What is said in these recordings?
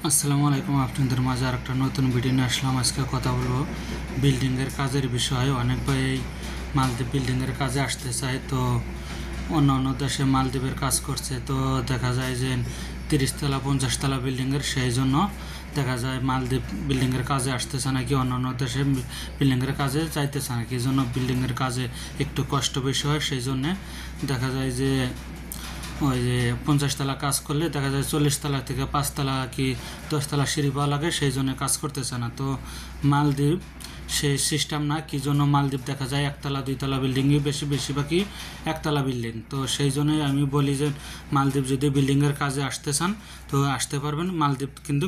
আসসালামু আলাইকুম। আপনাদের মাঝে আরেকটা নতুন ভিডিও নিয়ে আসলাম। আজকে কথা বলবো বিল্ডিংয়ের কাজের বিষয়ে। অনেক ভাই মালদ্বীপ বিল্ডিংয়ের কাজে আসতে চায়, তো অন্য অন্য দেশে মালদ্বীপের কাজ করছে, তো দেখা যায় যে 30 তলা 50 তলা বিল্ডিংয়ের, সেই জন্য দেখা যায় মালদ্বীপ বিল্ডিংয়ের কাজে আসতেছে নাকি অন্য অন্য দেশে বিল্ডিংয়ের কাজে চাইতেছে নাকি, এই জন্য বিল্ডিংয়ের কাজে একটু কষ্ট বেশি হয়। সেই জন্যে দেখা যায় যে ওই যে 50 তলা কাজ করলে দেখা যায় 40 তলা থেকে 5 তলা কি 10 তলা সিঁড়ি পাওয়া লাগে, সেই জন্য কাজ করতেছে না। তো মালদ্বীপ সেই সিস্টেম না, কি জন্য মালদ্বীপ দেখা যায় 1 তলা 2 তলা বিল্ডিংই বেশিরভাগই 1 তলা বিল্ডিং। তো সেই জন্যই আমি বলি যে মালদ্বীপ যদি বিল্ডিংয়ের কাজে আসতে চান তো আসতে পারবেন। মালদ্বীপ কিন্তু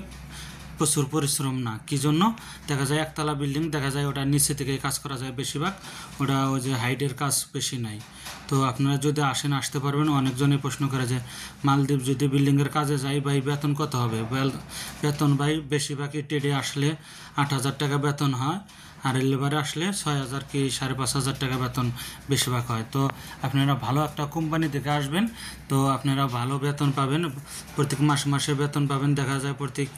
প্রচুর পরিশ্রম না, কি জন্য দেখা যায় 1 তলা বিল্ডিং দেখা যায় ওটা নিচে থেকে কাজ করা যায় বেশিরভাগ, ওটা ওই যে হাইটের কাজ বেশি নাই। তো আপনারা যদি আসেন আসতে পারবেন। অনেকজনই প্রশ্ন করে যে মালদ্বীপ যদি বিল্ডিংয়ের কাজে যাই ভাই বেতন কত হবে। বেতন ভাই বেশিরভাগই টেডে আসলে 8,000 টাকা বেতন হয়, আর লেবারে আসলে 6,000 কি 5,500 টাকা বেতন বেশিরভাগ হয়। তো আপনারা ভালো একটা কোম্পানি থেকে আসবেন, তো আপনারা ভালো বেতন পাবেন, প্রত্যেক মাসে বেতন পাবেন। দেখা যায় প্রত্যেক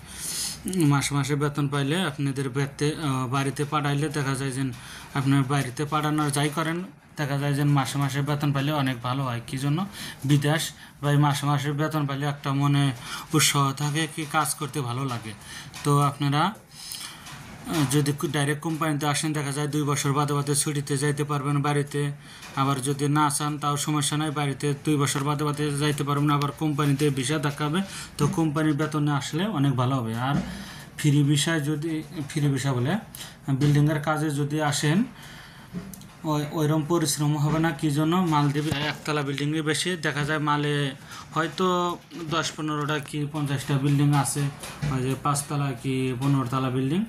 মাসে বেতন পাইলে আপনাদের বাড়িতে পাঠাইলে দেখা যায় যে আপনার বাড়িতে পাঠানোর যাই করেন, দেখা যায় যে মাসে বেতন পাইলে অনেক ভালো হয়। কি জন্য বিদেশ বা মাসে বেতন পাইলে একটা মনে উৎসাহ থাকে, কি কাজ করতে ভালো লাগে। তো আপনারা যদি ডাইরেক্ট কোম্পানিতে আসেন দেখা যায় 2 বছর বাদে ছুটিতে যাইতে পারবেন বাড়িতে। আবার যদি না চান তাও সমস্যা নাই, বাড়িতে 2 বছর বাদে যাইতে পারবেন। আবার কোম্পানিতে ভিসা দেখাবে, তো কোম্পানির বেতনে আসলে অনেক ভালো হবে। আর ফ্রি ভিসা বলে বিল্ডিংয়ের কাজে যদি আসেন ওইরকম পরিশ্রম হবে না। কি জন্য মালদ্বীপ 1 তলা বিল্ডিংয়ে বেশি দেখা যায়, মালে হয়তো 10-15টা কি 50টা বিল্ডিং আছে, ওই যে 5 তলা কি 15 তলা বিল্ডিং।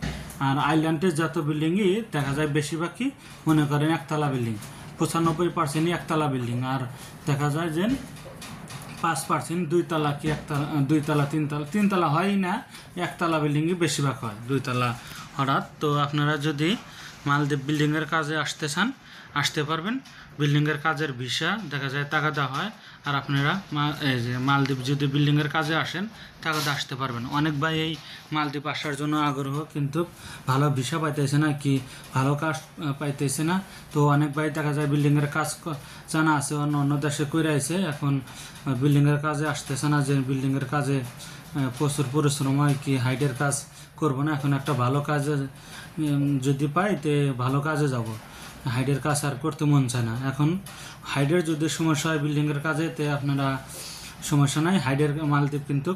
আর আইল্যান্ডের যত বিল্ডিংই দেখা যায় বেশিরভাগই মনে করেন 1 তলা বিল্ডিং, 95%ই 1 তলা বিল্ডিং। আর দেখা যায় যে 5% 2 তলা কি 1তলা 2 তলা 3তলা হয় না, 1 তলা বিল্ডিংই বেশিরভাগ হয়, 2 তলা হঠাৎ। তো আপনারা যদি মালদ্বীপ বিল্ডিংয়ের কাজে আসতে চান আসতে পারবেন। বিল্ডিংয়ের কাজের ভিসা দেখা যায় টাকা দেওয়া হয়। আর আপনারা এই যে মালদ্বীপ যদি বিল্ডিংয়ের কাজে আসেন টাকা দিয়ে আসতে পারবেন। অনেক ভাই এই মালদ্বীপ আসার জন্য আগ্রহ, কিন্তু ভালো ভিসা পাইতেছে না, কি ভালো কাজ পাইতেছে না। তো অনেক ভাই দেখা যায় বিল্ডিংয়ের কাজ জানা আছে, অন্য অন্য দেশে করে আছে, এখন বিল্ডিংয়ের কাজে আসতেছে না, যে বিল্ডিংয়ের কাজে প্রচুর পরিশ্রম হয়, কি হাইটের কাজ করবো না। এখন একটা ভালো কাজে যদি পাই তে ভালো কাজে যাব, হাইডের কাজ আর করতে মন চায় না। এখন হাইডের যদি সমস্যা হয় বিল্ডিংয়ের কাজে, তে আপনারা সমস্যা নাই, হাইডের মালদ্বীপ কিন্তু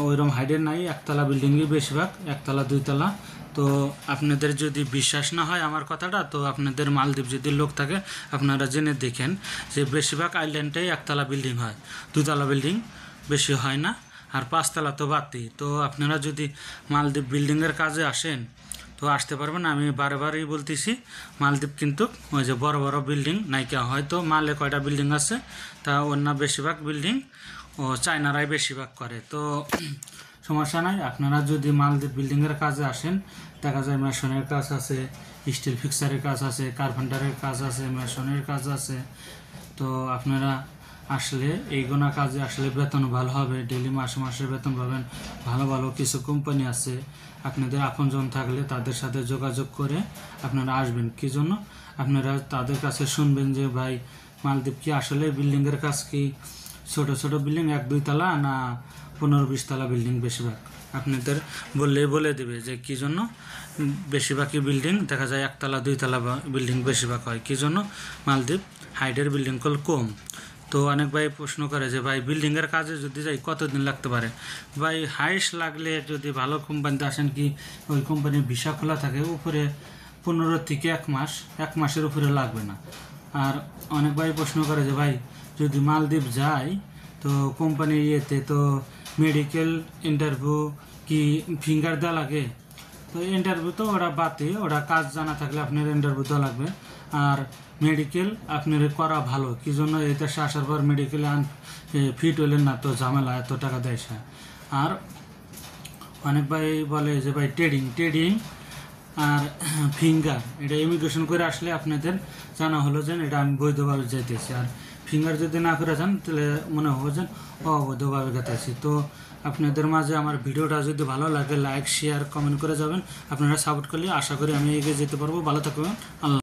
ওইরকম হাইডের নাই, 1তলা বিল্ডিংই বেশিরভাগ 1তলা 2তলা। তো আপনাদের যদি বিশ্বাস না হয় আমার কথাটা, তো আপনাদের মালদ্বীপ যদি লোক থাকে আপনারা জেনে দেখেন যে বেশিরভাগ আইল্যান্ডেই 1তলা বিল্ডিং হয়, 2তলা বিল্ডিং বেশি হয় না, আর 5তলা তো বাদই। তো আপনারা যদি মালদ্বীপ বিল্ডিংয়ের কাজে আসেন তো আসতে পারবেন। আমি বারবারই বলতেছি মালদ্বীপ কিন্তু ওই যে বড় বড় বিল্ডিং নাইকা, হয়তো মালে কয়টা বিল্ডিং আছে, তা অন্য বেশিরভাগ বিল্ডিং ও চায়নারাই বেশিরভাগ করে। তো সমস্যা নাই, আপনারা যদি মালদ্বীপ বিল্ডিংয়ের কাজে আসেন দেখা যায় মেশনের কাজ আছে, স্টিল ফিক্সারের কাজ আছে, কার্পেন্টারের কাজ আছে, মেশনের কাজ আছে। তো আপনারা আসলে এইগুলো কাজে আসলে বেতন ভালো হবে, ডেলি মাসে বেতন পাবেন। ভালো ভালো কিছু কোম্পানি আছে, আপনাদের আপনজন থাকলে তাদের সাথে যোগাযোগ করে আপনারা আসবেন। কি জন্য আপনারা তাদের কাছে শুনবেন যে ভাই মালদ্বীপ কি আসলে বিল্ডিংয়ের কাজ কি ছোট ছোট বিল্ডিং 1-2 তলা না 15-20 তলা বিল্ডিং বেশিরভাগ, আপনাদের বলে দেবে যে কি জন্য বেশিরভাগই বিল্ডিং দেখা যায় 1তলা 2তলা বিল্ডিং বেশিরভাগ হয়। কি জন্য মালদ্বীপ হাইটের বিল্ডিং কম। তো অনেক ভাই প্রশ্ন করে যে ভাই বিল্ডিংয়ের কাজে যদি যাই কতদিন লাগতে পারে। ভাই হাইস্ট লাগলে যদি ভালো কোম্পানিতে আসেন, কি ওই কোম্পানির ভিসা খোলা থাকে, উপরে 15 থেকে 1 মাস, 1 মাসের উপরে লাগবে না। আর অনেক ভাই প্রশ্ন করে যে ভাই যদি মালদ্বীপ যাই তো কোম্পানির ইয়েতে তো মেডিকেল ইন্টারভিউ কি ফিঙ্গার দেওয়া লাগে। তো ইন্টারভিউ তো ওরা বাদে, ওরা কাজ জানা থাকলে আপনার ইন্টারভিউ দেওয়া লাগবে। আর মেডিকেল আপনার করা ভালো, কি জন্য এই দেশে আসার পর মেডিকেলে ফিট হইলেন না তো ঝামেলা, এত টাকা দেয় সে। আর অনেক ভাই বলে যে ভাই ট্রেডিং আর ফিঙ্গার এটা ইমিগ্রেশন করে আসলে আপনাদের জানা হলো যে এটা আমি বৈধভাবে যাইতেছি। আর ফিঙ্গার যদি না করে যান তাহলে মনে হবে যে অবৈধভাবে গেতেছি। তো আপনাদের মাঝে আমার ভিডিওটা যদি ভালো লাগে লাইক শেয়ার কমেন্ট করে যাবেন। আপনারা সাপোর্ট করলে আশা করি আমি এগিয়ে যেতে পারবো। ভালো থাকবেন। আল্লাহ।